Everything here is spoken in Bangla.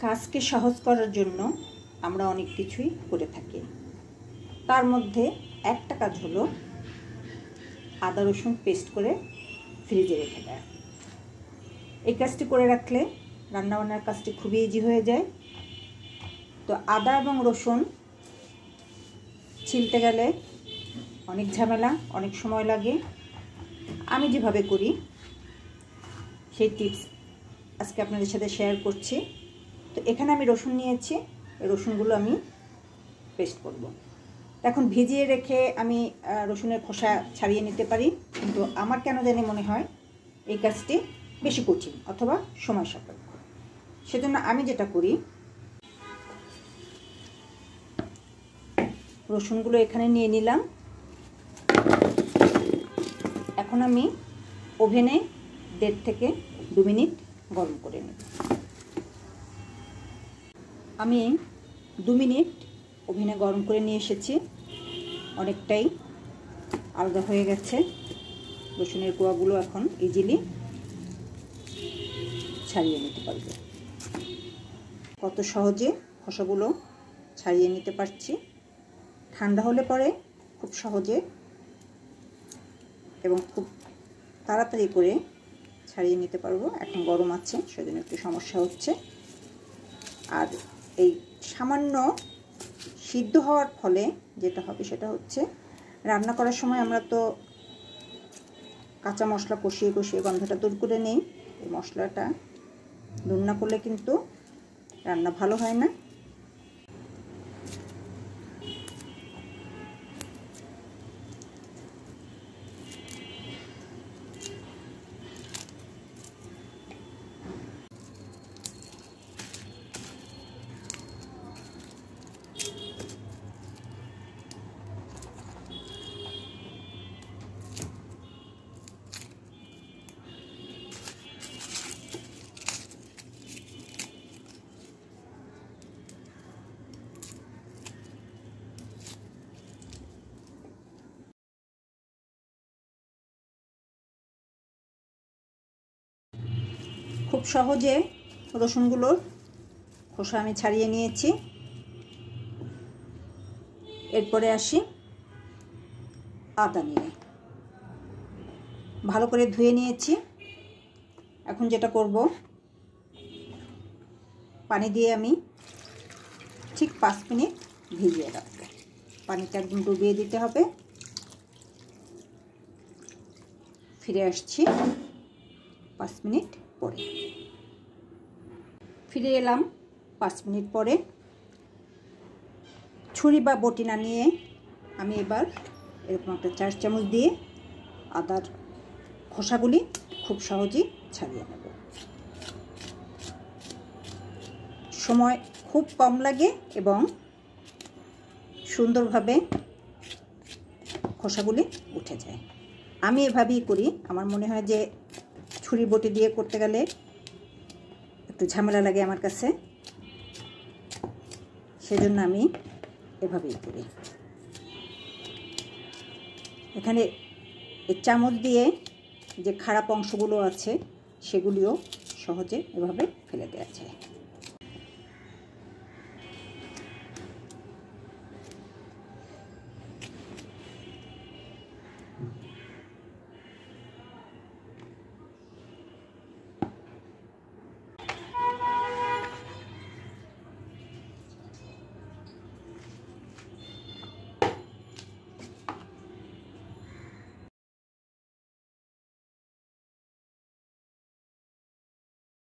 কাজকে সহজ করার জন্য আমরা অনেক কিছুই করে থাকি। তার মধ্যে একটা কাজ হলো আদা রসুন পেস্ট করে ফ্রিজে রেখে দেয়। এই কাজটি করে রাখলে রান্নাবান্নার কাজটি খুবই ইজি হয়ে যায়। তো আদা এবং রসুন ছিলতে গেলে অনেক ঝামেলা, অনেক সময় লাগে। আমি যেভাবে করি সেই টিপস আজকে আপনাদের সাথে শেয়ার করছি। তো এখানে আমি রসুন নিয়েছি, রসুনগুলো আমি পেস্ট করব। এখন ভিজিয়ে রেখে আমি রসুনের খোসা ছাড়িয়ে নিতে পারি, কিন্তু আমার কেন জানি মনে হয় এই কাজটি বেশি কঠিন অথবা সময় সাপেক্ষ। সেজন্য আমি যেটা করি, রসুনগুলো এখানে নিয়ে নিলাম। এখন আমি ওভেনে 1.5 থেকে 2 মিনিট গরম করে নেব। আমি 2 মিনিট ওভেনে গরম করে নিয়ে এসেছি, অনেকটাই আলাদা হয়ে গেছে। রসুনের কোয়াগুলো এখন ইজিলি ছাড়িয়ে নিতে পারবে। কত সহজে খোসাগুলো ছাড়িয়ে নিতে পারছি। ঠান্ডা হলে পরে খুব সহজে এবং খুব তাড়াতাড়ি করে ছাড়িয়ে নিতে পারবো। এখন গরম আছে, সেজন্য একটু সমস্যা হচ্ছে। আর এই সামান্য সিদ্ধ হওয়ার ফলে যেটা হবে সেটা হচ্ছে, রান্না করার সময় আমরা তো কাঁচা মশলা কষিয়ে কষিয়ে গন্ধটা দূর করে নেই। এই মশলাটা দূর না করলে কিন্তু রান্না ভালো হয় না। খুব সহজে রসুনগুলোর খোসা আমি ছাড়িয়ে নিয়েছি। এরপরে আসি আদা নিয়ে। ভালো করে ধুয়ে নিয়েছি। এখন যেটা করব, পানি দিয়ে আমি ঠিক 5 মিনিট ভিজিয়ে রাখবো। পানিটা একদম ডুবিয়ে দিতে হবে। ফিরে আসছি 5 মিনিট পরে। ফিরে এলাম 5 মিনিট পরে। ছুরি বা বটি না নিয়ে আমি এবার এরকম একটা 4 চামচ দিয়ে আদার খোসাগুলি খুব সহজেই ছাড়িয়ে নেব। সময় খুব কম লাগে এবং সুন্দরভাবে খোসাগুলি উঠে যায়। আমি এভাবেই করি। আমার মনে হয় যে ছুরি বটি দিয়ে করতে গেলে একটু ঝামেলা লাগে আমার কাছে, সেজন্য আমি এভাবেই করি। এখানে এই চামচ দিয়ে যে খারাপ অংশগুলো আছে সেগুলিও সহজে এভাবে ফেলে দেওয়া যায়।